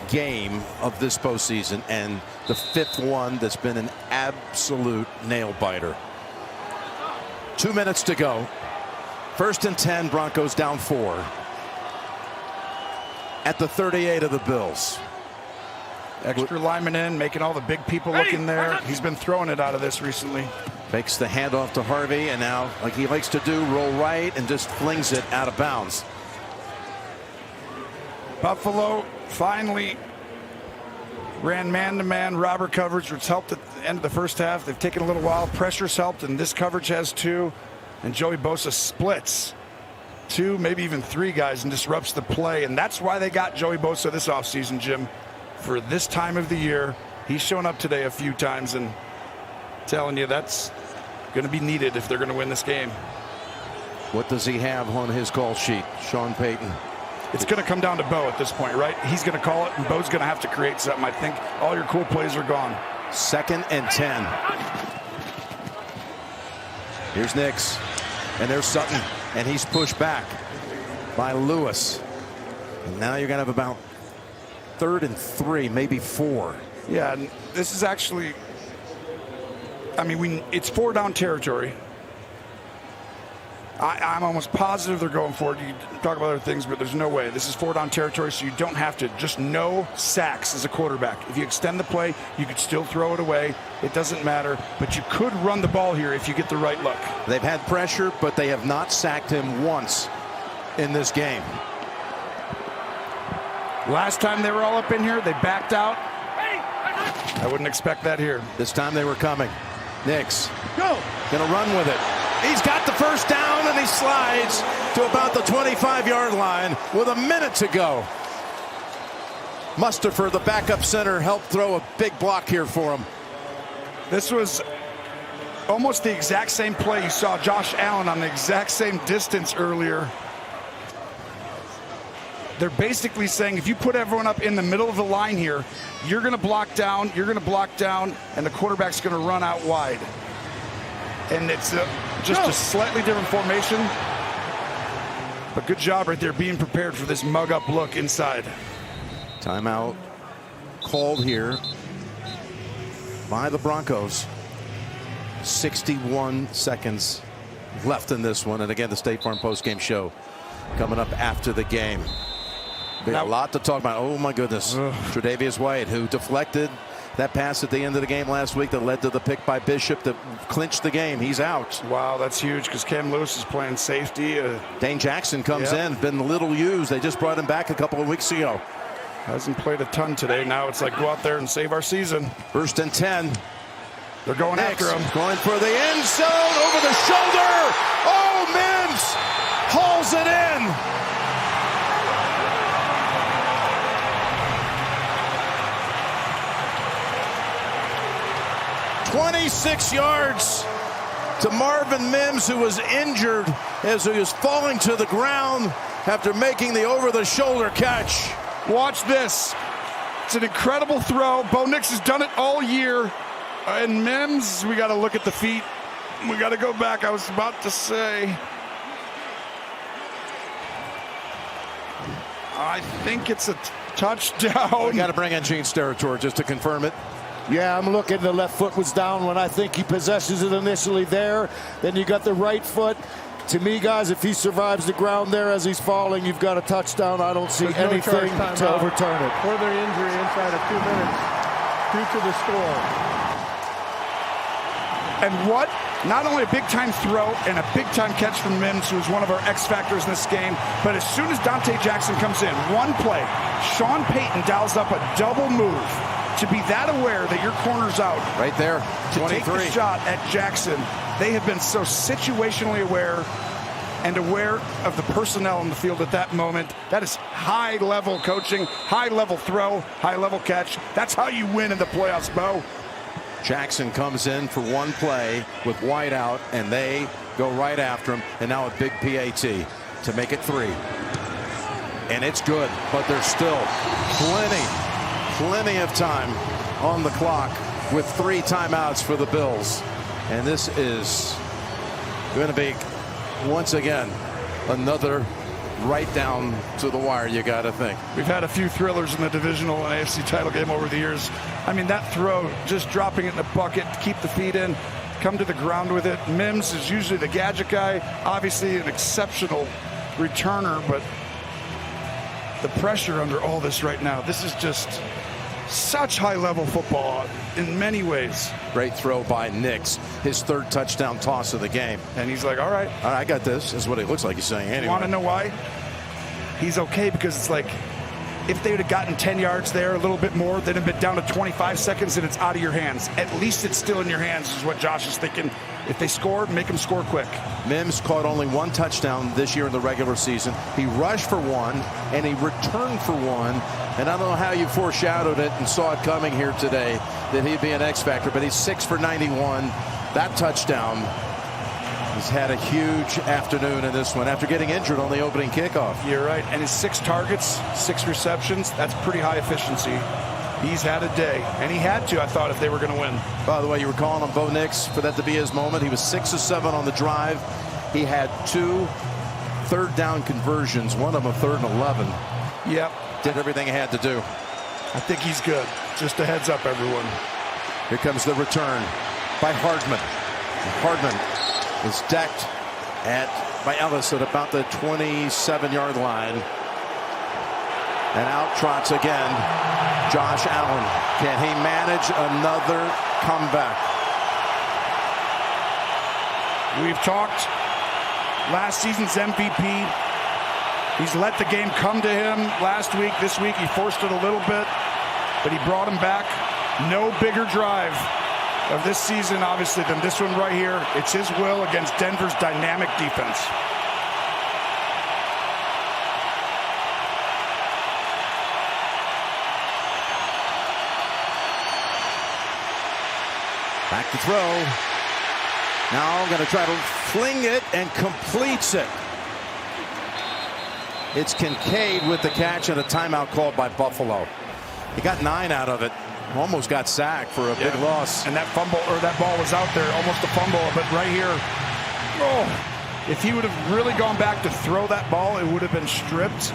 game of this postseason, and the 5th one that's been an absolute nail-biter. 2 minutes to go. 1st and 10, Broncos down 4. At the 38 of the Bills. Extra lineman in, making all the big people look in there. He's been throwing it out of this recently. Makes the handoff to Harvey, and now, like he likes to do, roll right and just flings it out of bounds. Buffalo finally ran man-to-man robber coverage, which helped at the end of the first half. They've taken a little while. Pressure's helped, and this coverage has too. And Joey Bosa splits 2, maybe even 3 guys and disrupts the play. And that's why they got Joey Bosa this offseason, Jim. For this time of the year, he's shown up today a few times, and telling you that's going to be needed if they're going to win this game. What does he have on his call sheet, Sean Payton? It's going to come down to Bo at this point, right? He's going to call it, and Bo's going to have to create something. I think all your cool plays are gone. 2nd and 10. Here's Nix, and there's Sutton, and he's pushed back by Lewis. And now you're going to have about 3rd and 3, maybe 4. Yeah, and this is actually, I mean, it's 4 down territory. I'm almost positive they're going for it. You talk about other things, but there's no way. This is 4 down territory, so you don't have to. Just no sacks as a quarterback. If you extend the play, you could still throw it away. It doesn't matter, but you could run the ball here if you get the right look. They've had pressure, but they have not sacked him once in this game. Last time they were all up in here, they backed out. I wouldn't expect that here. This time they were coming. Nix gonna run with it. He's got the first down, and he slides to about the 25-yard line with a minute to go. Mustipher, the backup center, helped throw a big block here for him. This was almost the exact same play. You saw Josh Allen on the exact same distance earlier. They're basically saying if you put everyone up in the middle of the line here, you're going to block down, and the quarterback's going to run out wide. And it's just a slightly different formation. But good job right there being prepared for this mug-up look inside. Timeout called here by the Broncos. 61 seconds left in this one. And again, the State Farm postgame show coming up after the game. A lot to talk about. Oh, my goodness. Tre'Davious White, who deflected that pass at the end of the game last week that led to the pick by Bishop that clinched the game. He's out. Wow, that's huge because Cam Lewis is playing safety. Dane Jackson comes in, been little used. They just brought him back a couple of weeks ago. Hasn't played a ton today. Now it's like go out there and save our season. 1st and 10. They're going after him. Going for the end zone, over the shoulder. Oh, Mims hauls it in. 26 yards to Marvin Mims, who was injured as he was falling to the ground after making the over-the-shoulder catch. Watch this. It's an incredible throw. Bo Nix has done it all year. And Mims, we got to look at the feet. We got to go back. I was about to say, I think it's a touchdown. We got to bring in Gene Steratore just to confirm it. Yeah, I'm looking. The left foot was down when I think he possesses it initially there. Then you got the right foot. To me, guys, if he survives the ground there as he's falling, you've got a touchdown. I don't see anything to overturn it. Further injury inside of 2 minutes due to the score. And what? Not only a big-time throw and a big-time catch from Mims, who is one of our X factors in this game, but as soon as Dante Jackson comes in, one play, Sean Payton dials up a double move to be that aware that your corner's out. Right there, 23. To take the shot at Jackson. They have been so situationally aware and aware of the personnel in the field at that moment. That is high-level coaching, high-level throw, high-level catch. That's how you win in the playoffs, Bo. Jackson comes in for one play with White out, and they go right after him. And now a big PAT to make it 3. And it's good, but there's still plenty of time on the clock with 3 timeouts for the Bills. And this is going to be, once again, another right down to the wire, you got to think. We've had a few thrillers in the divisional and AFC title game over the years. I mean, that throw, just dropping it in the bucket, keep the feet in, come to the ground with it. Mims is usually the gadget guy, obviously an exceptional returner, but the pressure under all this right now, this is just such high-level football in many ways. Great throw by Nix, his third touchdown toss of the game. And he's like, all right, I got this. Is what it looks like he's saying anyway. Want to know why? He's okay because it's like, if they would have gotten 10 yards there, a little bit more, they'd have been down to 25 seconds and it's out of your hands. At least it's still in your hands is what Josh is thinking. If they score, make them score quick. Mims caught only one touchdown this year in the regular season. He rushed for one and he returned for one. And I don't know how you foreshadowed it and saw it coming here today that he'd be an X factor, but he's 6 for 91. That touchdown. He's had a huge afternoon in this one after getting injured on the opening kickoff. You're right. And his 6 targets, 6 receptions, that's pretty high efficiency. He's had a day. And he had to, I thought, if they were going to win. By the way, you were calling on Bo Nix for that to be his moment. He was 6 of 7 on the drive. He had 2 third down conversions, one of them 3rd and 11. Yep. Did everything he had to do. I think he's good. Just a heads up, everyone. Here comes the return by Hardman. Hardman is decked by Ellis at about the 27-yard line. And out trots again Josh Allen. Can he manage another comeback? We've talked last season's MVP. He's let the game come to him last week. This week he forced it a little bit, but he brought him back. No bigger drive of this season, obviously, than this one right here. It's his will against Denver's dynamic defense. Back to throw. Now going to try to fling it and completes it. It's Kincaid with the catch and a timeout called by Buffalo. He got 9 out of it. Almost got sacked for a big loss. And that fumble, or that ball was out there, almost a fumble, but right here, if he would have really gone back to throw that ball, it would have been stripped.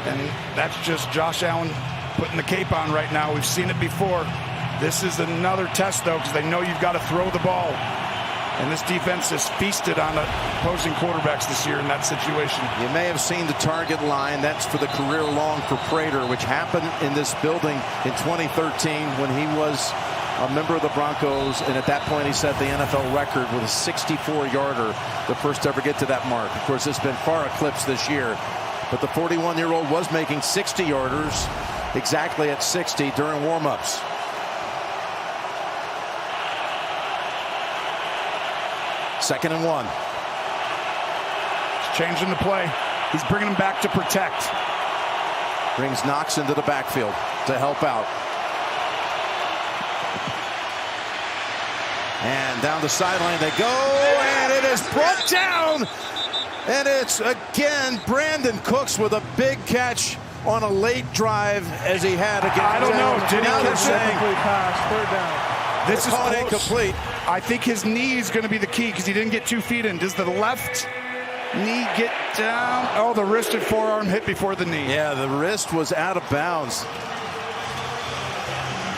And that's just Josh Allen putting the cape on right now. We've seen it before. This is another test, though, because they know you've got to throw the ball. And this defense has feasted on opposing quarterbacks this year in that situation. You may have seen the target line. That's for the career long for Prater, which happened in this building in 2013 when he was a member of the Broncos. And at that point, he set the NFL record with a 64-yarder, the first to ever get to that mark. Of course, it's been far eclipsed this year. But the 41-year-old was making 60-yarders exactly at 60 during warm-ups. Second and 1. He's changing the play. He's bringing him back to protect. Brings Knox into the backfield to help out. And down the sideline they go, and it is brought down. And it's again Brandon Cooks with a big catch on a late drive as he had against. I don't know. Did he catch Incomplete pass, 3rd down. This is close. Incomplete. I think his knee is going to be the key because he didn't get 2 feet in. Does the left knee get down? Oh, the wrist and forearm hit before the knee. Yeah, the wrist was out of bounds.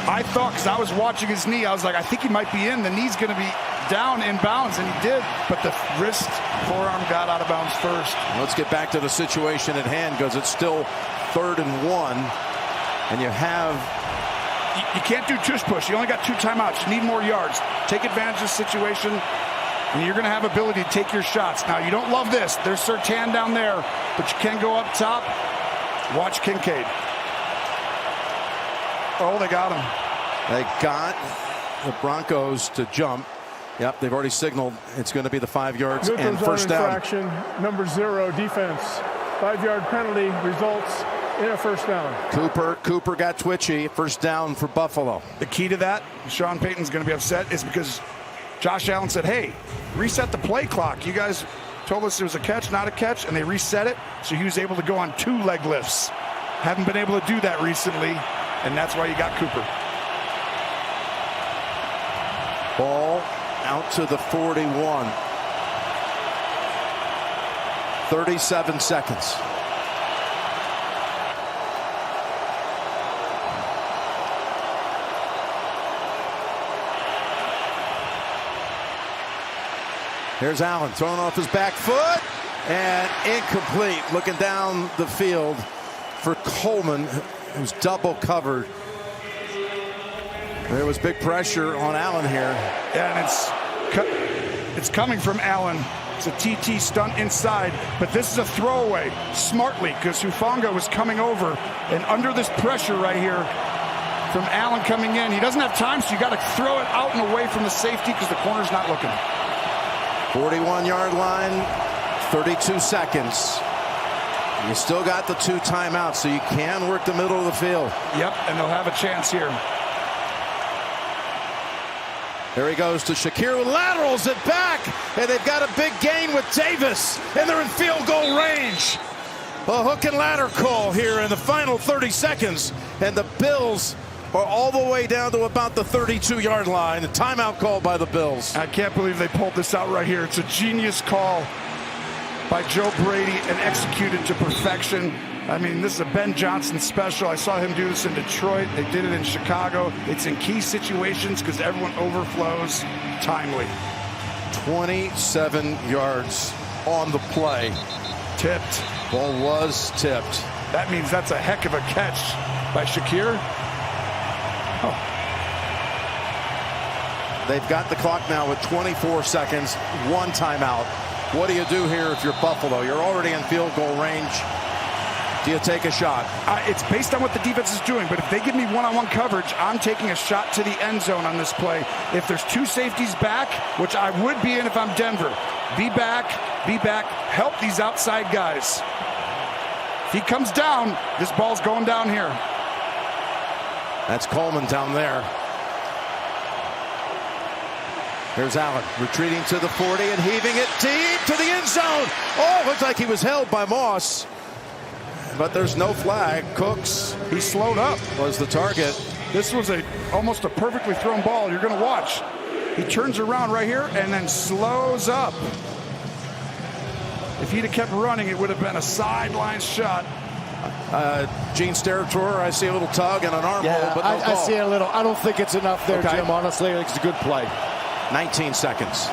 I thought, because I was watching his knee, I was like, I think he might be in. The knee's going to be down in bounds, and he did. But the wrist, forearm got out of bounds first. Let's get back to the situation at hand because it's still 3rd and 1. And you have... You can't do tush push. You only got 2 timeouts. You need more yards. Take advantage of the situation, and you're going to have ability to take your shots. Now, you don't love this. There's Surtain down there, but you can go up top. Watch Kincaid. Oh, they got him. They got the Broncos to jump. Yep, they've already signaled it's going to be the 5 yards and first down. Infraction, number 0, defense. 5-yard penalty results in a first down. Cooper got twitchy. First down for Buffalo. The key to that, Sean Payton's going to be upset, is because Josh Allen said, hey, reset the play clock. You guys told us it was a catch, not a catch, and they reset it, so he was able to go on 2 leg lifts. Haven't been able to do that recently, and that's why you got Cooper. Ball out to the 41. 37 seconds. Here's Allen throwing off his back foot and incomplete. Looking down the field for Coleman, who's double covered. There was big pressure on Allen here. Yeah, and it's coming from Allen. It's a TT stunt inside, but this is a throwaway smartly because Hufanga was coming over, and under this pressure right here from Allen coming in, he doesn't have time, so you got to throw it out and away from the safety because the corner's not looking. 41-yard line, 32 seconds. You still got the 2 timeouts, so you can work the middle of the field. Yep, and they'll have a chance here. There he goes to Shakir, who laterals it back, and they've got a big gain with Davis, and they're in field goal range. A hook and ladder call here in the final 30 seconds, and the Bills are all the way down to about the 32-yard line. The timeout call by the Bills. I can't believe they pulled this out right here. It's a genius call by Joe Brady and executed to perfection. I mean, this is a Ben Johnson special. I saw him do this in Detroit. They did it in Chicago. It's in key situations because everyone overflows timely. 27 yards on the play. Tipped. Ball was tipped. That means that's a heck of a catch by Shakir. Oh. They've got the clock now with 24 seconds, 1 timeout. What do you do here if you're Buffalo? You're already in field goal range. Do you take a shot? It's based on what the defense is doing, but if they give me one-on-one coverage, I'm taking a shot to the end zone on this play. If there's 2 safeties back, which I would be in if I'm Denver, be back, help these outside guys. If he comes down, this ball's going down here. That's Coleman down there. Here's Allen retreating to the 40 and heaving it deep to the end zone. Oh, looks like he was held by Moss. But there's no flag. Cooks, he slowed up, was the target. This was almost a perfectly thrown ball. You're going to watch. He turns around right here and then slows up. If he'd have kept running, it would have been a sideline shot. Gene Steratore, I see a little tug and an arm hold, but no I see a little. I don't think it's enough there, okay. Jim. Honestly, I think it's a good play. 19 seconds.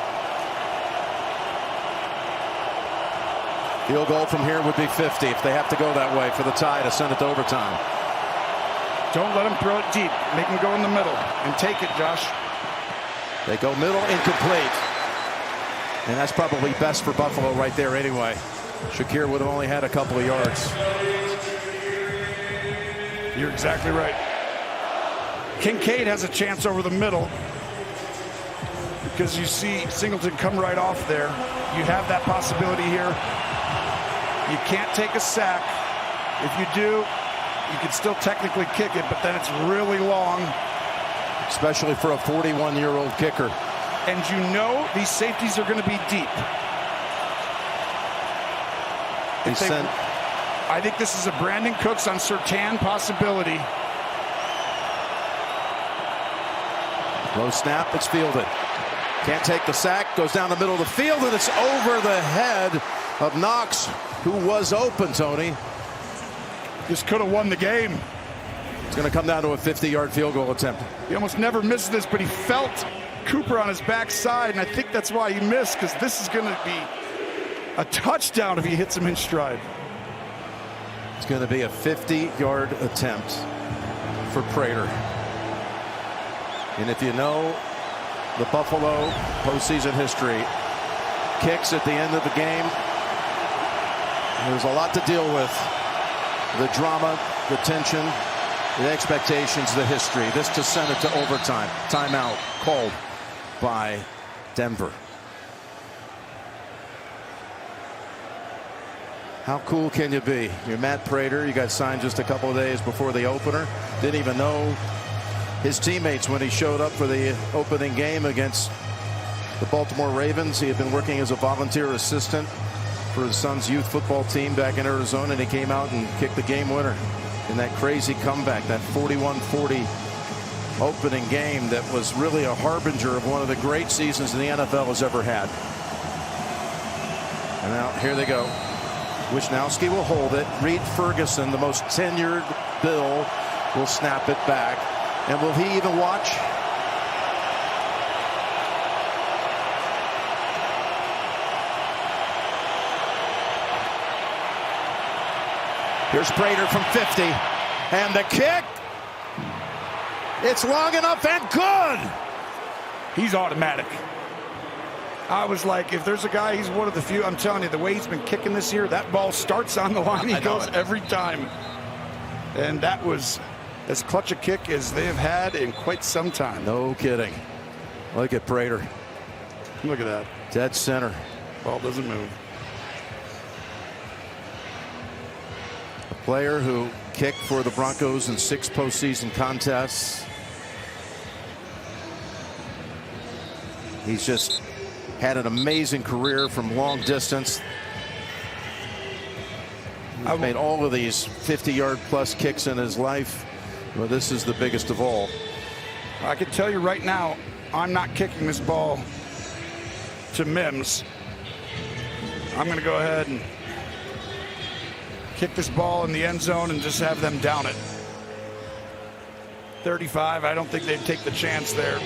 Field goal from here would be 50 if they have to go that way for the tie to send it to overtime. Don't let him throw it deep. Make him go in the middle and take it, Josh. They go middle, incomplete. And that's probably best for Buffalo right there anyway. Shakir would have only had a couple of yards. You're exactly right. Kincaid has a chance over the middle because you see Singleton come right off there. You have that possibility here. You can't take a sack. If you do, you can still technically kick it, but then it's really long. Especially for a 41-year-old kicker. And you know these safeties are going to be deep. I think this is a Brandon Cooks on Surtain possibility. Low snap, it's fielded. Can't take the sack, goes down the middle of the field, and it's over the head of Knox, who was open, Tony. Just could have won the game. It's going to come down to a 50-yard field goal attempt. He almost never missed this, but he felt Cooper on his backside, and I think that's why he missed, because this is going to be a touchdown if he hits him in stride. It's going to be a 50-yard attempt for Prater. And if you know the Buffalo postseason history, kicks at the end of the game, there's a lot to deal with. The drama, the tension, the expectations, the history. This to send it to overtime. Timeout called by Denver. How cool can you be? You're Matt Prater. You got signed just a couple of days before the opener. Didn't even know his teammates when he showed up for the opening game against the Baltimore Ravens. He had been working as a volunteer assistant for his son's youth football team back in Arizona, and he came out and kicked the game winner in that crazy comeback, that 41-40 opening game that was really a harbinger of one of the great seasons the NFL has ever had. And now here they go. Wisnowski will hold it. Reed Ferguson, the most tenured Bill, will snap it back. And will he even watch? Here's Prater from 50. And the kick. It's long enough and good. He's automatic. I was like, if there's a guy, he's one of the few. I'm telling you, the way he's been kicking this year, that ball starts on the line. He goes every time. And that was as clutch a kick as they have had in quite some time. No kidding. Look at Prater. Look at that. Dead center. Ball doesn't move. A player who kicked for the Broncos in 6 postseason contests. He's just had an amazing career from long distance. He's made all of these 50-yard plus kicks in his life. Well, this is the biggest of all. I can tell you right now, I'm not kicking this ball to Mims. I'm going to go ahead and kick this ball in the end zone and just have them down it. 35, I don't think they'd take the chance there.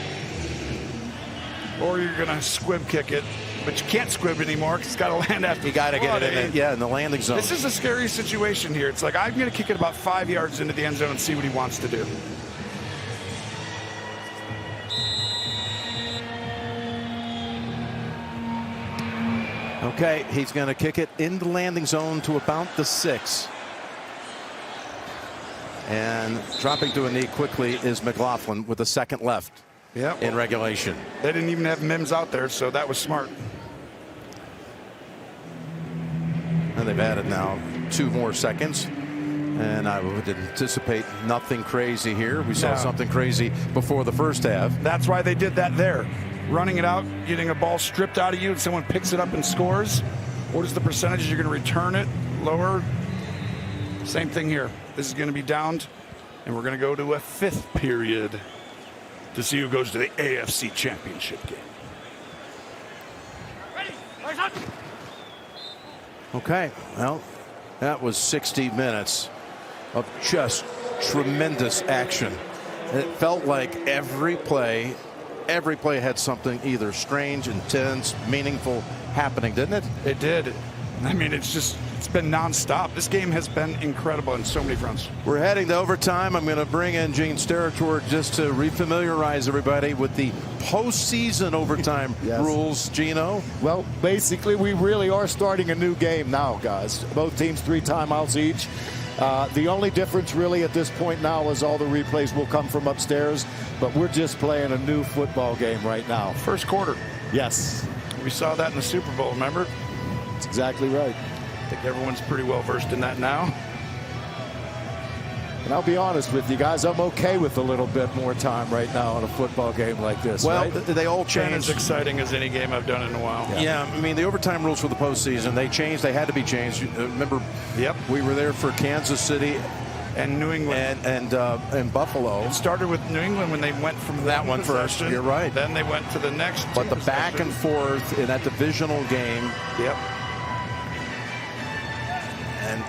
Or you're going to squib kick it, but you can't squib anymore because it's got to land after. You got to get it in, in the landing zone. This is a scary situation here. It's like I'm going to kick it about 5 yards into the end zone and see what he wants to do. Okay, he's going to kick it in the landing zone to about the 6. And dropping to a knee quickly is McLaughlin with a second left. Yeah, in regulation. They didn't even have Mims out there, so that was smart. And they've added now 2 more seconds. And I would anticipate nothing crazy here. We saw something crazy before the first half. That's why they did that there. Running it out, getting a ball stripped out of you, and someone picks it up and scores. What is the percentage you're going to return it? Lower. Same thing here. This is going to be downed, and we're going to go to a 5th period to see who goes to the AFC Championship game. Okay, well, that was 60 minutes of just tremendous action. It felt like every play had something either strange, intense, meaningful happening, didn't it? It did. I mean, it's been nonstop. This game has been incredible on so many fronts. We're heading to overtime. I'm going to bring in Gene Steratore just to refamiliarize everybody with the postseason overtime rules. Gino? Well, basically, we really are starting a new game now, guys. Both teams 3 timeouts each. The only difference really at this point now is all the replays will come from upstairs, but we're just playing a new football game right now. First quarter. Yes. We saw that in the Super Bowl, remember? That's exactly right. I think everyone's pretty well versed in that now. And I'll be honest with you guys, I'm okay with a little bit more time right now in a football game like this. Well, right? they all changed. As exciting as any game I've done in a while. Yeah, I mean, the overtime rules for the postseason, they changed. They had to be changed. Remember, we were there for Kansas City and New England and Buffalo. It started with New England when they went from that one first. You're right. Then they went to the next. But the back and forth in that divisional game. Yep.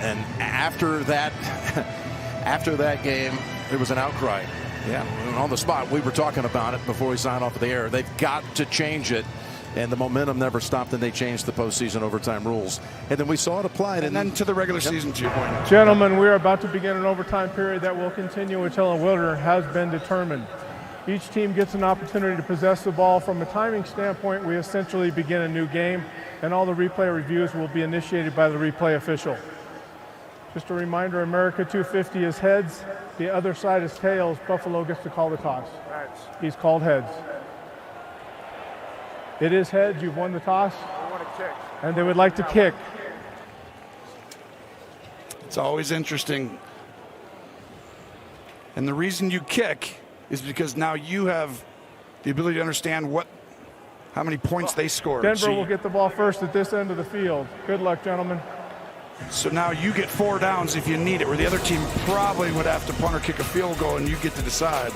And after that, after that game, there was an outcry. Yeah. And on the spot, we were talking about it before we signed off of the air. They've got to change it. And the momentum never stopped, and they changed the postseason overtime rules. And then we saw it applied. And then to the regular season 2.0. Gentlemen, we are about to begin an overtime period that will continue until a winner has been determined. Each team gets an opportunity to possess the ball. From a timing standpoint, we essentially begin a new game, and all the replay reviews will be initiated by the replay official. Just a reminder, America 250 is heads. The other side is tails. Buffalo gets to call the toss. Heads. He's called heads. It is heads. You've won the toss. They want to kick. And they would like to kick. It's always interesting. And the reason you kick is because now you have the ability to understand how many points they scored. Denver will get the ball first at this end of the field. Good luck, gentlemen. So now you get 4 downs if you need it, where the other team probably would have to punt or kick a field goal, and you get to decide.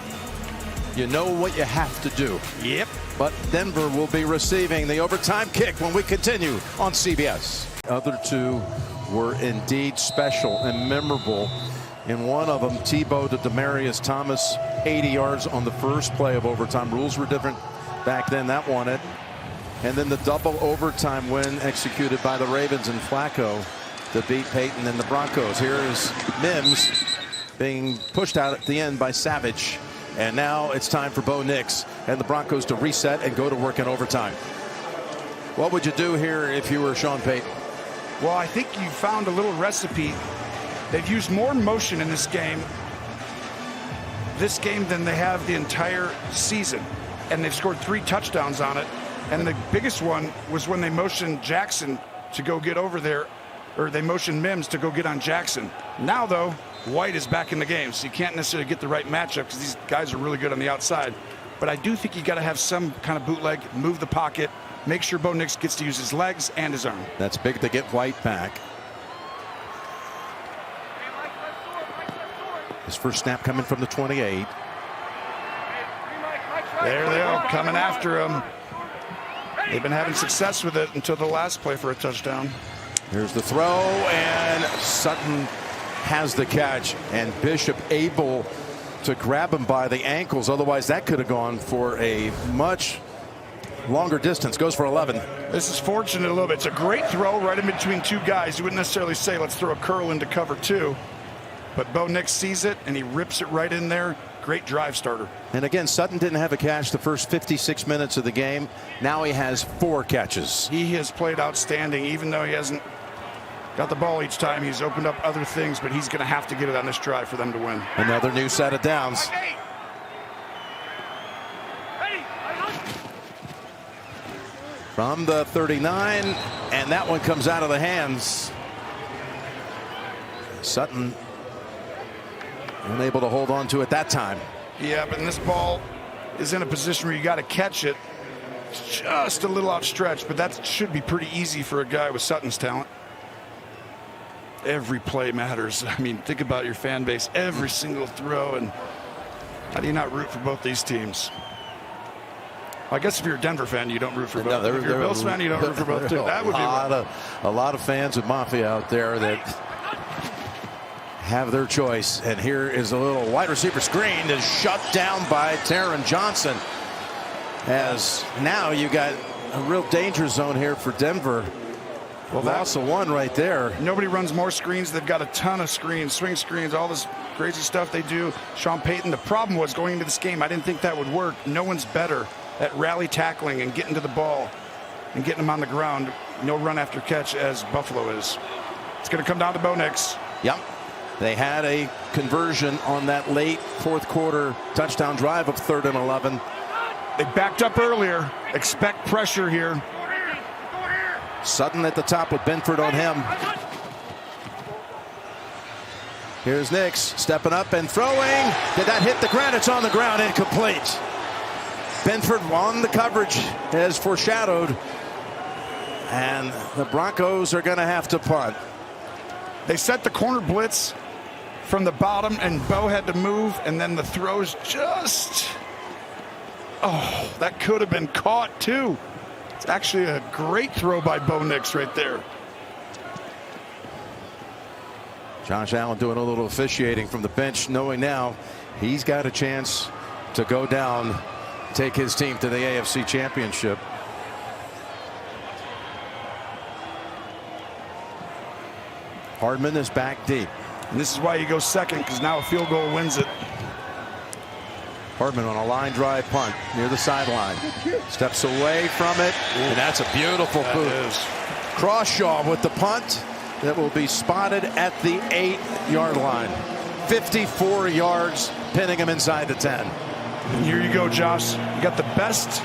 You know what you have to do. Yep. But Denver will be receiving the overtime kick when we continue on CBS. Other two were indeed special and memorable. In one of them, Tebow to Demaryius Thomas, 80 yards on the first play of overtime. Rules were different back then. That won it. And then the double overtime win executed by the Ravens and Flacco to beat Peyton and the Broncos. Here is Mims being pushed out at the end by Savage. And now it's time for Bo Nix and the Broncos to reset and go to work in overtime. What would you do here if you were Sean Payton? Well, I think you found a little recipe. They've used more motion in this game than they have the entire season. And they've scored 3 touchdowns on it. And the biggest one was when they motioned Jackson to go get over there, or they motioned Mims to go get on Jackson. Now, though, White is back in the game, so you can't necessarily get the right matchup because these guys are really good on the outside. But I do think you got to have some kind of bootleg, move the pocket, make sure Bo Nix gets to use his legs and his arm. That's big to get White back. His first snap coming from the 28. There they are, coming after him. They've been having success with it until the last play for a touchdown. Here's the throw, and Sutton has the catch, and Bishop able to grab him by the ankles. Otherwise, that could have gone for a much longer distance. Goes for 11. This is fortunate a little bit. It's a great throw right in between 2 guys. You wouldn't necessarily say, let's throw a curl into cover 2. But Bo Nix sees it, and he rips it right in there. Great drive starter. And again, Sutton didn't have a catch the first 56 minutes of the game. Now he has 4 catches. He has played outstanding, even though he hasn't got the ball each time. He's opened up other things, but he's going to have to get it on this drive for them to win. Another new set of downs. From the 39, and that one comes out of the hands. Sutton unable to hold on to it that time. Yeah, but this ball is in a position where you got to catch it. It's just a little outstretched, but that should be pretty easy for a guy with Sutton's talent. Every play matters. I mean, think about your fan base. Every single throw, and how do you not root for both these teams? I guess if you're a Denver fan, you don't root for both. If you're a Bills fan, you don't root for both too. That would be a lot of fans of Mafia out there that have their choice. And here is a little wide receiver screen is shut down by Taron Johnson. As now you got a real danger zone here for Denver. Well, loss of 1 right there. Nobody runs more screens. They've got a ton of screens, swing screens, all this crazy stuff they do. Sean Payton, the problem was going into this game, I didn't think that would work. No one's better at rally tackling and getting to the ball and getting them on the ground. No run after catch as Buffalo is. It's going to come down to Bo Nix. Yep. They had a conversion on that late 4th quarter touchdown drive of 3rd and 11. They backed up earlier. Expect pressure here. Sutton at the top with Benford on him. Here's Nix stepping up and throwing. Did that hit the ground? It's on the ground, incomplete. Benford on the coverage as foreshadowed. And the Broncos are going to have to punt. They set the corner blitz from the bottom, and Bo had to move, and then the throws just... Oh, that could have been caught, too. It's actually a great throw by Bo Nix right there. Josh Allen doing a little officiating from the bench, knowing now he's got a chance to go down, take his team to the AFC Championship. Hardman is back deep. And this is why you go second, because now a field goal wins it. Hardman on a line drive punt near the sideline. Steps away from it. And that's a beautiful boot. Crawshaw with the punt that will be spotted at the 8-yard line. 54 yards, pinning him inside the 10. And here you go, Josh. You got the best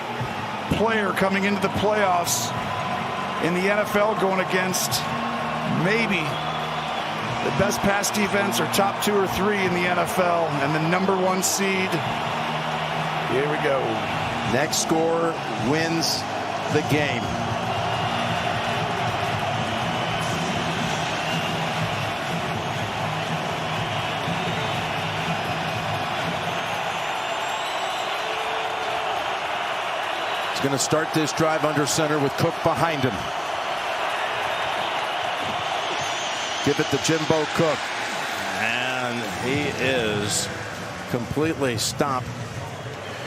player coming into the playoffs in the NFL going against maybe the best pass defense or top 2 or 3 in the NFL and the #1 seed. Here we go. Next score wins the game. He's going to start this drive under center with Cook behind him. Give it to Jimbo Cook. And he is completely stopped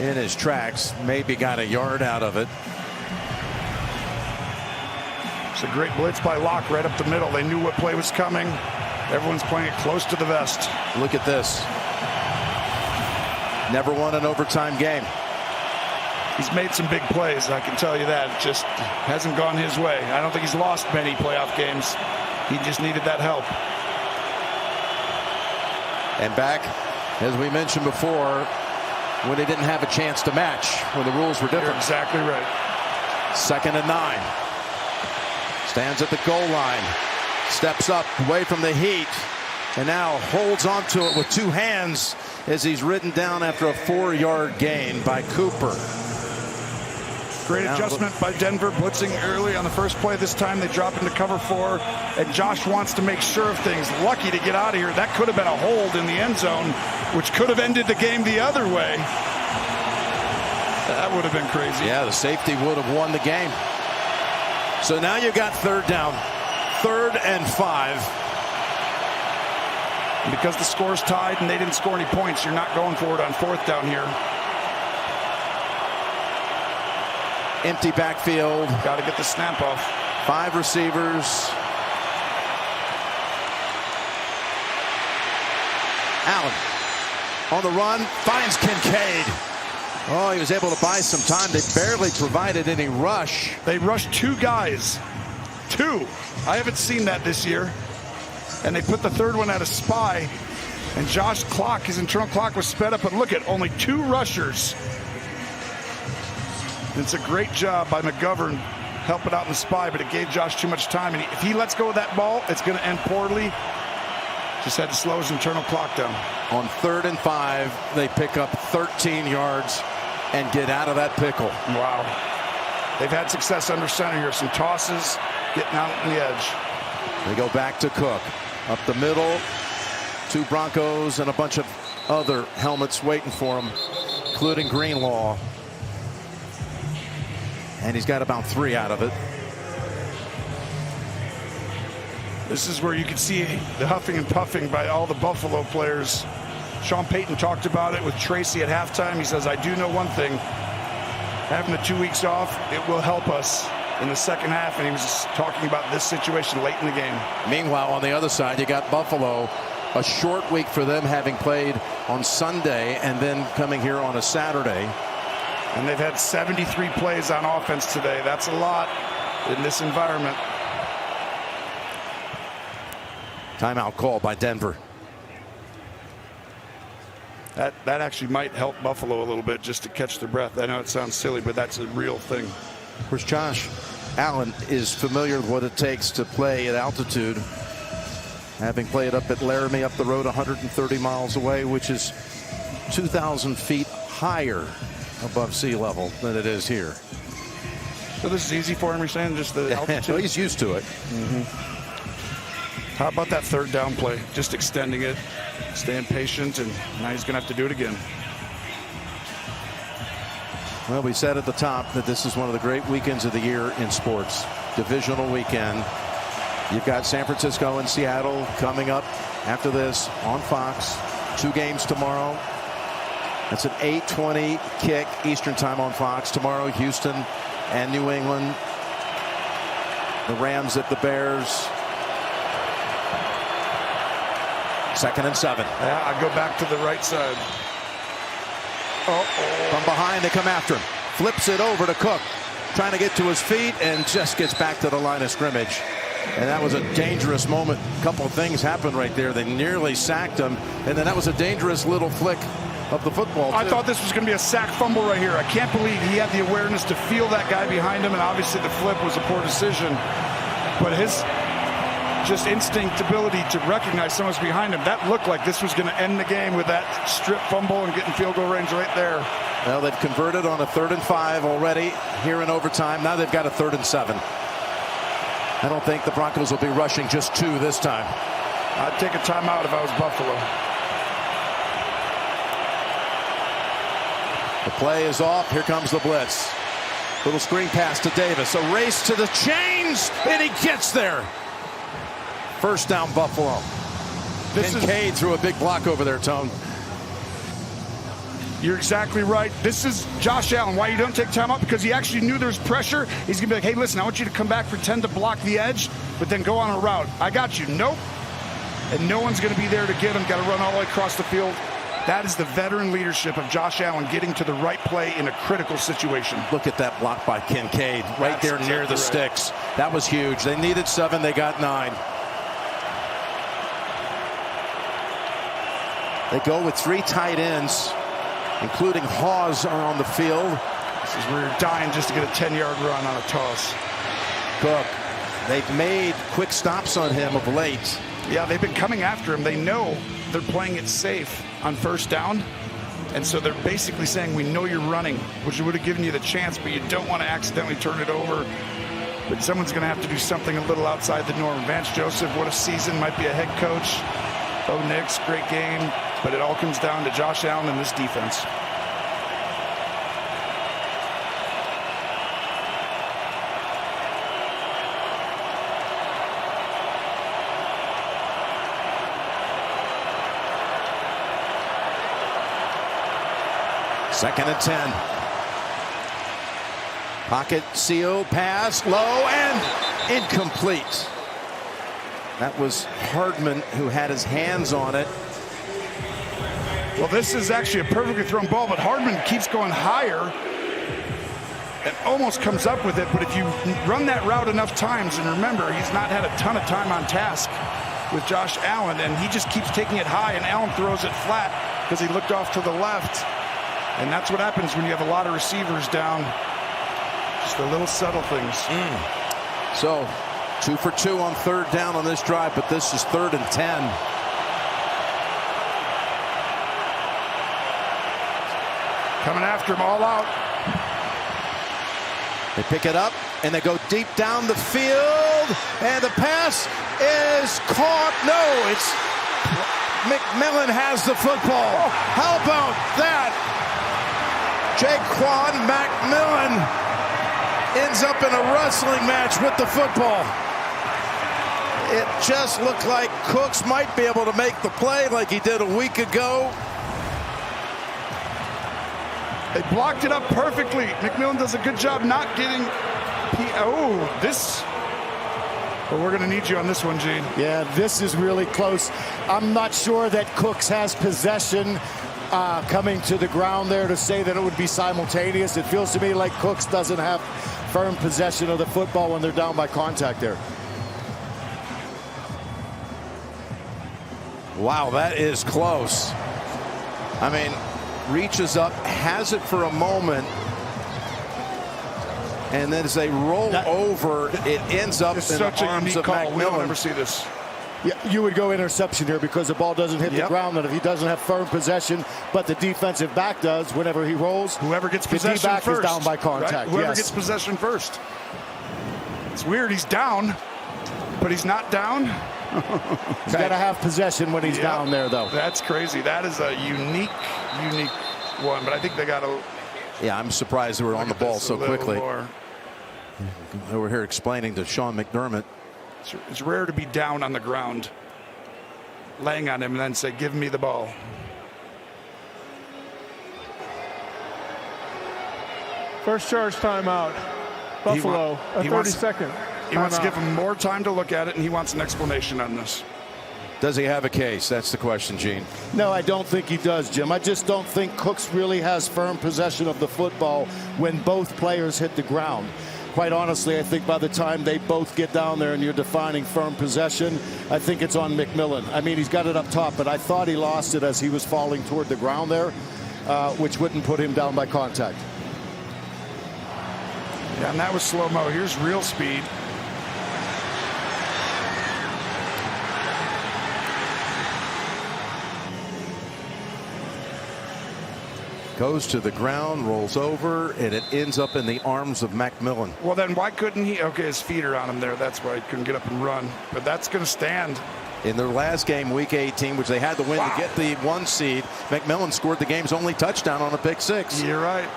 in his tracks. Maybe got a yard out of it. It's a great blitz by Locke right up the middle. They knew what play was coming. Everyone's playing it close to the vest. Look at this. Never won an overtime game. He's made some big plays, I can tell you that. It just hasn't gone his way. I don't think he's lost many playoff games. He just needed that help. And back, as we mentioned before, when he didn't have a chance to match, when the rules were different. You're exactly right. 2nd and 9. Stands at the goal line. Steps up away from the heat. And now holds onto it with 2 hands as he's ridden down after a 4-yard gain by Cooper. Great adjustment by Denver, blitzing early on the first play. This time they drop into cover 4, and Josh wants to make sure of things. Lucky to get out of here. That could have been a hold in the end zone, which could have ended the game the other way. That would have been crazy. Yeah, the safety would have won the game. So now you got 3rd down, 3rd and 5. And because the score's tied and they didn't score any points, you're not going for it on 4th down here. Empty backfield. Got to get the snap off. 5 receivers. Allen on the run, finds Kincaid. Oh, he was able to buy some time. They barely provided any rush. They rushed 2 guys. 2. I haven't seen that this year. And they put the 3rd one at a spy. And Josh's clock, his internal clock was sped up. But look at only 2 rushers. It's a great job by McGovern helping out in the spy, but it gave Josh too much time. And if he lets go of that ball, it's going to end poorly. Just had to slow his internal clock down. On 3rd and 5, they pick up 13 yards and get out of that pickle. Wow. They've had success under center here. Some tosses, getting out on the edge. They go back to Cook. Up the middle, 2 Broncos and a bunch of other helmets waiting for him, including Greenlaw. And he's got about 3 out of it. This is where you can see the huffing and puffing by all the Buffalo players. Sean Payton talked about it with Tracy at halftime. He says, I do know one thing. Having the 2 weeks off, it will help us in the second half. And he was talking about this situation late in the game. Meanwhile, on the other side, you got Buffalo. A short week for them, having played on Sunday and then coming here on a Saturday. And they've had 73 plays on offense today. That's a lot in this environment. Timeout call by Denver. That actually might help Buffalo a little bit just to catch their breath. I know it sounds silly, but that's a real thing. Of course, Josh Allen is familiar with what it takes to play at altitude, having played up at Laramie up the road 130 miles away, which is 2,000 feet higher above sea level than it is here. So this is easy for him, you're saying, just the altitude? Well, he's used to it. How about that 3rd down play? Just extending it, staying patient, and now he's going to have to do it again. Well, we said at the top that this is one of the great weekends of the year in sports. Divisional weekend. You've got San Francisco and Seattle coming up after this on Fox. 2 games tomorrow. It's an 8:20 kick Eastern time on Fox. Tomorrow, Houston and New England. The Rams at the Bears. 2nd and 7. Yeah, I go back to the right side. From behind, they come after him. Flips it over to Cook. Trying to get to his feet and just gets back to the line of scrimmage. And that was a dangerous moment. A couple of things happened right there. They nearly sacked him. And then that was a dangerous little flick of the football, too. I thought this was going to be a sack fumble right here. I can't believe he had the awareness to feel that guy behind him, and obviously the flip was a poor decision. But his just instinct ability to recognize someone's behind him, that looked like this was going to end the game with that strip fumble and getting field goal range right there. Well, they've converted on a 3rd and 5 already here in overtime. Now they've got a 3rd and 7. I don't think the Broncos will be rushing just 2 this time. I'd take a timeout if I was Buffalo. The play is off. Here comes the blitz. Little screen pass to Davis. A race to the chains, and he gets there. First down, Buffalo. Kincaid threw a big block over there, Tone. You're exactly right. This is Josh Allen. Why you don't take time out? Because he actually knew there's pressure. He's going to be like, hey, listen, I want you to come back, pretend to block the edge, but then go on a route. I got you. Nope. And no one's going to be there to get him. Got to run all the way across the field. That is the veteran leadership of Josh Allen getting to the right play in a critical situation. Look at that block by Kincaid right there near the sticks. That was huge. They needed 7. They got 9. They go with 3 tight ends, including Hawes on the field. This is where you're dying just to get a 10-yard run on a toss. Cook, they've made quick stops on him of late. Yeah, they've been coming after him. They know they're playing it safe on first down. And so they're basically saying, we know you're running, which would have given you the chance, but you don't want to accidentally turn it over. But someone's going to have to do something a little outside the norm. Vance Joseph, what a season, might be a head coach. Bo Nix, great game. But it all comes down to Josh Allen and this defense. Second and 10. Pocket seal, pass, low, and incomplete. That was Hardman who had his hands on it. Well, this is actually a perfectly thrown ball, but Hardman keeps going higher and almost comes up with it. But if you run that route enough times, and remember, he's not had a ton of time on task with Josh Allen, and he just keeps taking it high, and Allen throws it flat because he looked off to the left. And that's what happens when you have a lot of receivers down. Just the little subtle things. So 2 for 2 on third down on this drive, but this is 3rd and 10. Coming after him all out. They pick it up and they go deep down the field, and the pass is caught. No, it's McMillan has the football. How about that? Jaquan McMillan ends up in a wrestling match with the football. It just looked like Cooks might be able to make the play like he did a week ago. They blocked it up perfectly. McMillan does a good job not getting. But we're going to need you on this one, Gene. Yeah, this is really close. I'm not sure that Cooks has possession coming to the ground there to say that it would be simultaneous. It feels to me like Cooks doesn't have firm possession of the football when they're down by contact there. Wow, that is close. I mean, reaches up, has it for a moment, and then as they roll over, it ends up in the arms of McMillan. We don't ever see this. Yeah, you would go interception here because the ball doesn't hit the ground, and if he doesn't have firm possession, but the defensive back does, whenever he rolls, whoever gets possession the D-back first is down by contact. Right? Whoever gets possession first. It's weird. He's down, but he's not down. He's got to have possession when he's down there, though. That's crazy. That is a unique one. But I think they got to. Yeah, I'm surprised they were on the ball so quickly. They were here explaining to Sean McDermott. It's rare to be down on the ground, laying on him, and then say, "Give me the ball." First charge timeout. Buffalo, a 30-second. He wants to give him more time to look at it, and he wants an explanation on this. Does he have a case? That's the question, Gene. No, I don't think he does, Jim. I just don't think Cooks really has firm possession of the football when both players hit the ground. Quite honestly, I think by the time they both get down there and you're defining firm possession, I think it's on McMillan. I mean, he's got it up top, but I thought he lost it as he was falling toward the ground there, which wouldn't put him down by contact. Yeah, and that was slow-mo. Here's real speed. Goes to the ground, rolls over, and it ends up in the arms of McMillan. Well, then why couldn't he? Okay, his feet are on him there. That's why he couldn't get up and run. But that's going to stand. In their last game, Week 18, which they had to win to get the 1 seed, McMillan scored the game's only touchdown on a pick 6. You're right.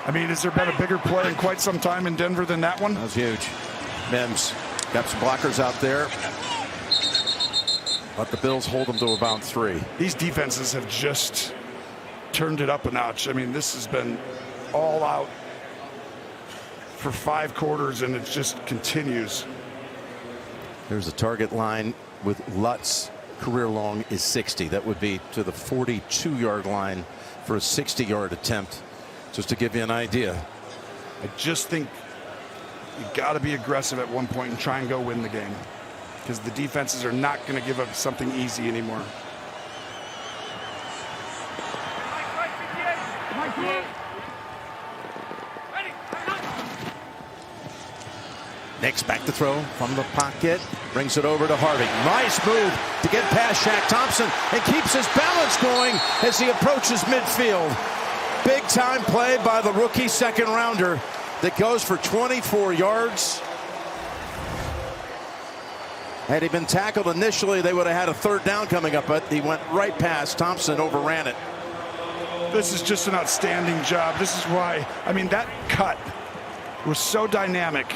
I mean, has there been a bigger play in quite some time in Denver than that one? That was huge. Mims got some blockers out there. Let the Bills hold them to about 3. These defenses have just turned it up a notch. I mean, this has been all out for 5 quarters, and it just continues. There's a target line with Lutz. Career long is 60. That would be to the 42-yard line for a 60-yard attempt, just to give you an idea. I just think you got to be aggressive at one point and try and go win the game, because the defenses are not going to give up something easy anymore. Nix back to throw from the pocket, brings it over to Harvey. Nice move to get past Shaq Thompson and keeps his balance going as he approaches midfield. Big time play by the rookie second rounder that goes for 24 yards. Had he been tackled initially, they would have had a 3rd down coming up, but he went right past Thompson, overran it. This is just an outstanding job. This is why, I mean, that cut was so dynamic.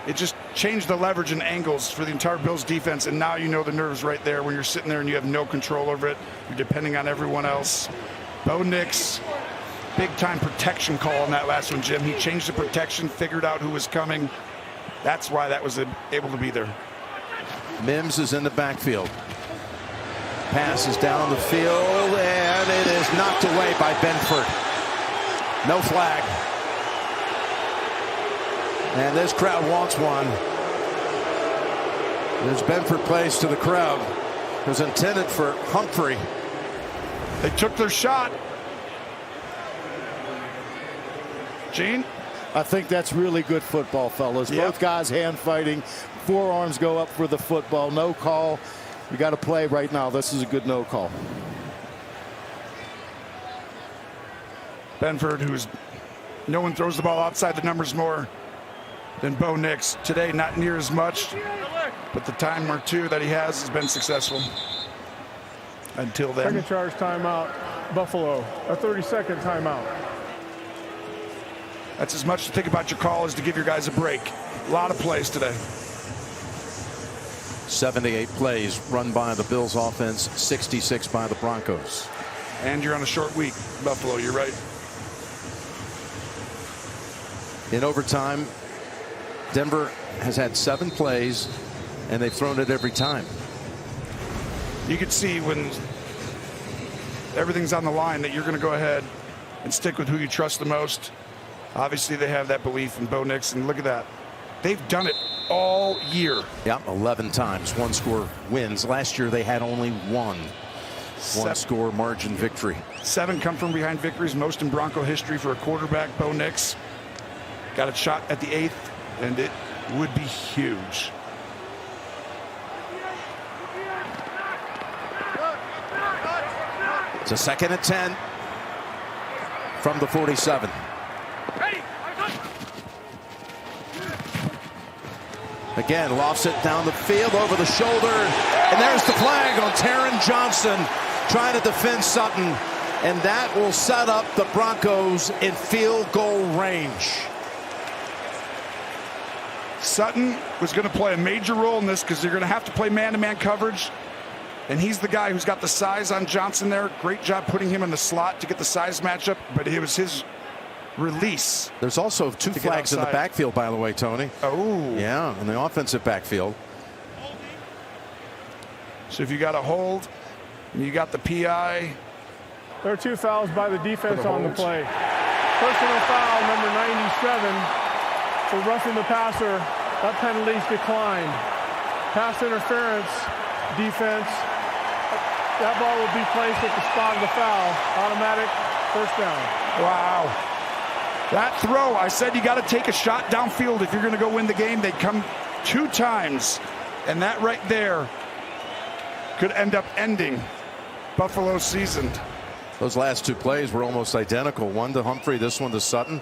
It just changed the leverage and angles for the entire Bills defense, and now you know the nerves right there when you're sitting there and you have no control over it. You're depending on everyone else. Bo Nix, big-time protection call on that last one, Jim. He changed the protection, figured out who was coming. That's why that was able to be there. Mims is in the backfield. Pass is down the field, and it is knocked away by Benford. No flag. And this crowd wants one. There's Benford plays to the crowd. It was intended for Humphrey. They took their shot. Gene? I think that's really good football, fellas. Yep. Both guys hand fighting. Forearms go up for the football. No call. You got to play right now. This is a good no call. Benford, who's no one throws the ball outside the numbers more than Bo Nix. Today, not near as much, but the time or two that he has been successful. Until then. Second charge timeout, Buffalo. A 30-second timeout. That's as much to think about your call as to give your guys a break. A lot of plays today. 78 plays run by the Bills offense, 66 by the Broncos. And you're on a short week, Buffalo, you're right. In overtime, Denver has had 7 plays, and they've thrown it every time. You can see when everything's on the line that you're going to go ahead and stick with who you trust the most. Obviously, they have that belief in Bo Nix, and look at that. They've done it all year. Yeah, 11 times, 1-score wins. Last year, they had only one 1-score margin victory. 7 come from behind victories, most in Bronco history for a quarterback. Bo Nix got a shot at the 8th, and it would be huge. It's a 2nd and 10 from the 47. Again, lofts it down the field over the shoulder, and there's the flag on Taron Johnson trying to defend Sutton, and that will set up the Broncos in field goal range. Sutton was going to play a major role in this because they're going to have to play man-to-man coverage, and he's the guy who's got the size on Johnson there. Great job putting him in the slot to get the size matchup, but it was his release. There's also 2 flags in the backfield, by the way, Tony. Oh. Yeah, in the offensive backfield. So if you got a hold, and you got the PI. There are 2 fouls by the defense on the play. Personal foul, number 97, for roughing the passer. That penalty's declined. Pass interference, defense. That ball will be placed at the spot of the foul. Automatic first down. Wow. That throw, I said you got to take a shot downfield if you're going to go win the game. They come 2 times, and that right there could end up ending Buffalo's season. Those last 2 plays were almost identical. One to Humphrey, this one to Sutton.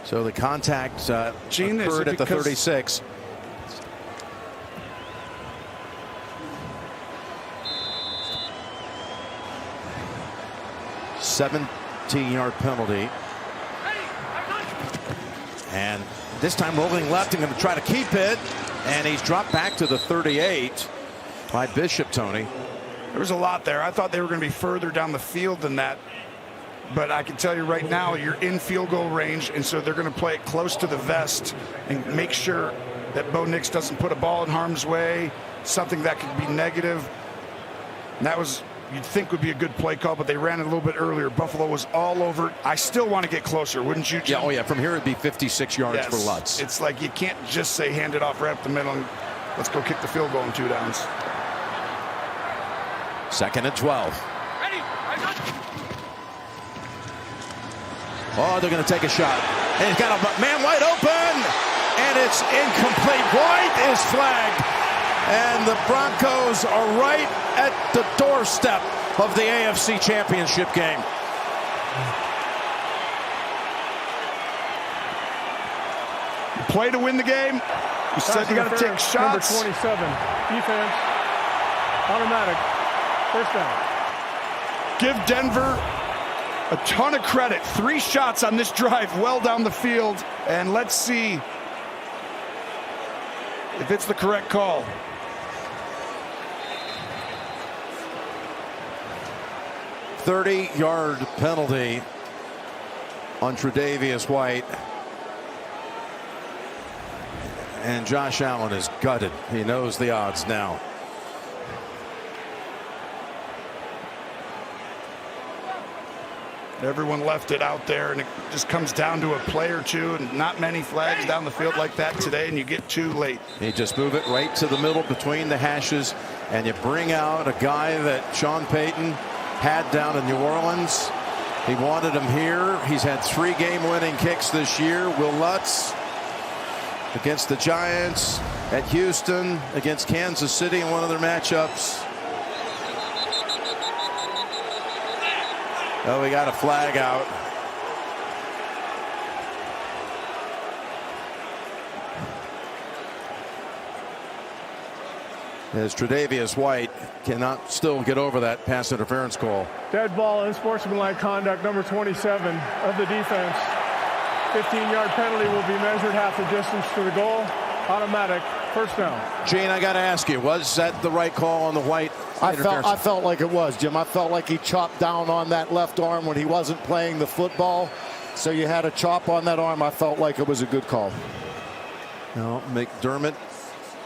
So the contact occurred at the 36. 17-yard penalty. And this time rolling left and going to try to keep it. And he's dropped back to the 38 by Bishop, Tony. There was a lot there. I thought they were going to be further down the field than that. But I can tell you right now, you're in field goal range, and so they're going to play it close to the vest and make sure that Bo Nix doesn't put a ball in harm's way, something that could be negative. And that was, you'd think, would be a good play call, but they ran it a little bit earlier. Buffalo was all over. I still want to get closer, wouldn't you, Jim? Yeah, oh yeah, from here it'd be 56 yards Yes. for Lutz. It's like you can't just say hand it off right up the middle and let's go kick the field goal in 2 downs. 2nd and 12. Oh, they're going to take a shot. And he's got a man wide open. And it's incomplete. White is flagged. And the Broncos are right at the doorstep of the AFC Championship game. Play to win the game. You said you got to take shots. Number 27, defense, automatic, first down. Give Denver a ton of credit. 3 shots on this drive, well down the field. And let's see if it's the correct call. A 30-yard penalty on Tre'Davious White. And Josh Allen is gutted. He knows the odds now. Everyone left it out there, and it just comes down to a play or two, and not many flags down the field like that today, and you get too late. You just move it right to the middle between the hashes, and you bring out a guy that Sean Payton had down in New Orleans. He wanted him here. He's had 3 game-winning kicks this year. Will Lutz against the Giants, at Houston, against Kansas City in one of their matchups. Oh, we got a flag out. As Tre'Davious White cannot still get over that pass interference call. Dead ball, unsportsmanlike conduct, number 27 of the defense. 15-yard penalty will be measured half the distance to the goal. Automatic, first down. Gene, I got to ask you, was that the right call on the White interference? I felt like it was, Jim. I felt like he chopped down on that left arm when he wasn't playing the football. So you had a chop on that arm. I felt like it was a good call. No, McDermott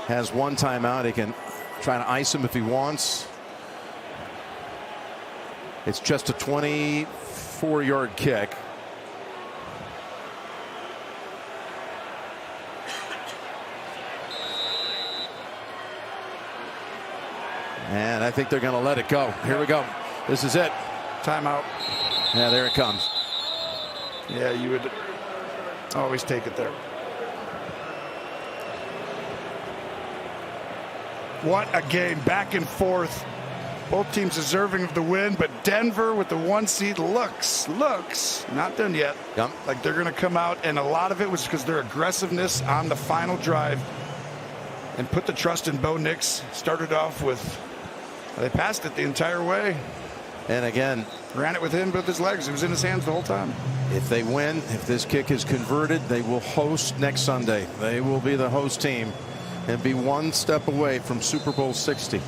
has 1 timeout. He can try to ice him if he wants. It's just a 24-yard kick. And I think they're going to let it go. Here we go. This is it. Timeout. Yeah, there it comes. Yeah, you would always take it there. What a game, back and forth. Both teams deserving of the win, but Denver with the 1 seed looks not done yet. Yep. Like they're going to come out, and a lot of it was because their aggressiveness on the final drive and put the trust in Bo Nix. Started off with, they passed it the entire way. And again, Ran it with him with his legs. It was in his hands the whole time. if they win, if this kick is converted, they will host next Sunday. They will be the host team and be 1 step away from Super Bowl 60.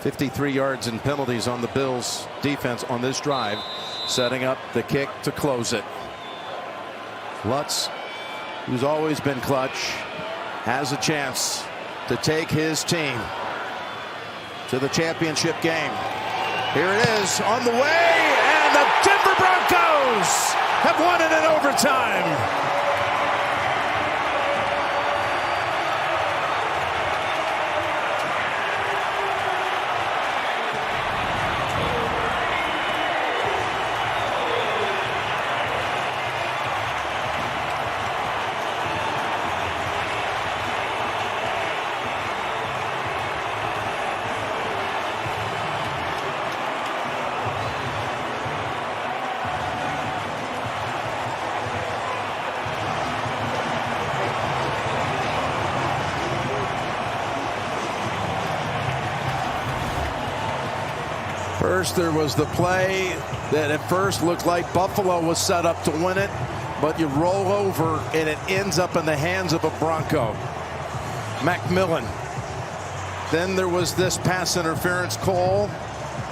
$53 yards in penalties on the Bills defense on this drive, setting up the kick to close it. Lutz, who's always been clutch, has a chance to take his team to the championship game. Here it is on the way, and the Denver Broncos have won it in overtime. first, there was the play that at first looked like Buffalo was set up to win it, but you roll over and it ends up in the hands of a Bronco. McMillan. Then there was this pass interference call,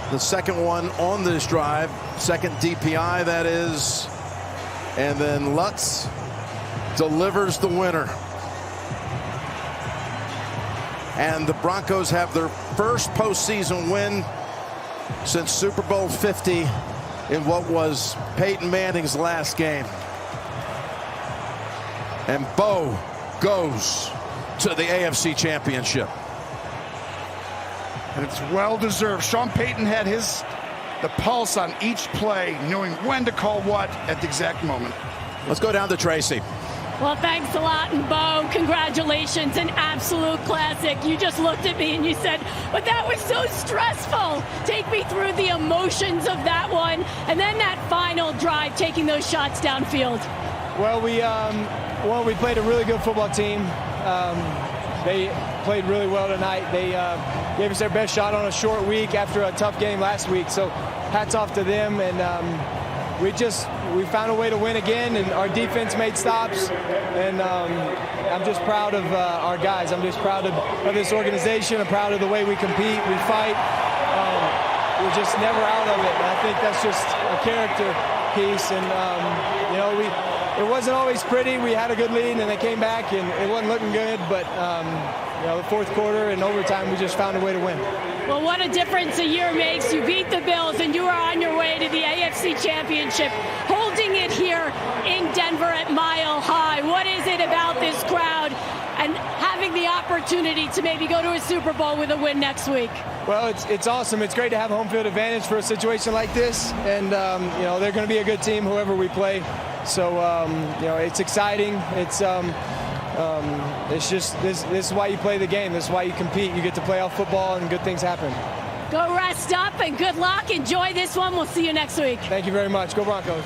the second one on this drive, second DPI that is, and then Lutz delivers the winner. And the Broncos have their first postseason win since Super Bowl 50 in what was Peyton Manning's last game. And Bo goes to the AFC Championship. And it's well deserved. Sean Payton had the pulse on each play, knowing when to call what at the exact moment. Let's go down to Tracy. Well, thanks a lot, and Bo, congratulations, an absolute classic. You just looked at me and you said, but that was so stressful. Take me through the emotions of that one, and then that final drive, taking those shots downfield. Well, we played a really good football team. They played really well tonight. They gave us their best shot on a short week after a tough game last week, so hats off to them. And we found a way to win again, and our defense made stops, and I'm just proud of our guys. I'm just proud of this organization. I'm proud of the way we compete, we fight. We're just never out of it, and I think that's just a character piece. And it wasn't always pretty. We had a good lead, and they came back, and it wasn't looking good, but the fourth quarter and overtime, we just found a way to win. Well, what a difference a year makes. You beat the Bills, and you are on your way to the AFC Championship, holding it here in Denver at Mile High. What is it about this crowd and having the opportunity to maybe go to a Super Bowl with a win next week? Well, it's awesome. It's great to have home field advantage for a situation like this, and they're going to be a good team, whoever we play. So it's exciting. It's just this is why you play the game. This is why you compete. You get to play off football, and good things happen. Go rest up and good luck. Enjoy this one. We'll see you next week. Thank you very much. Go Broncos.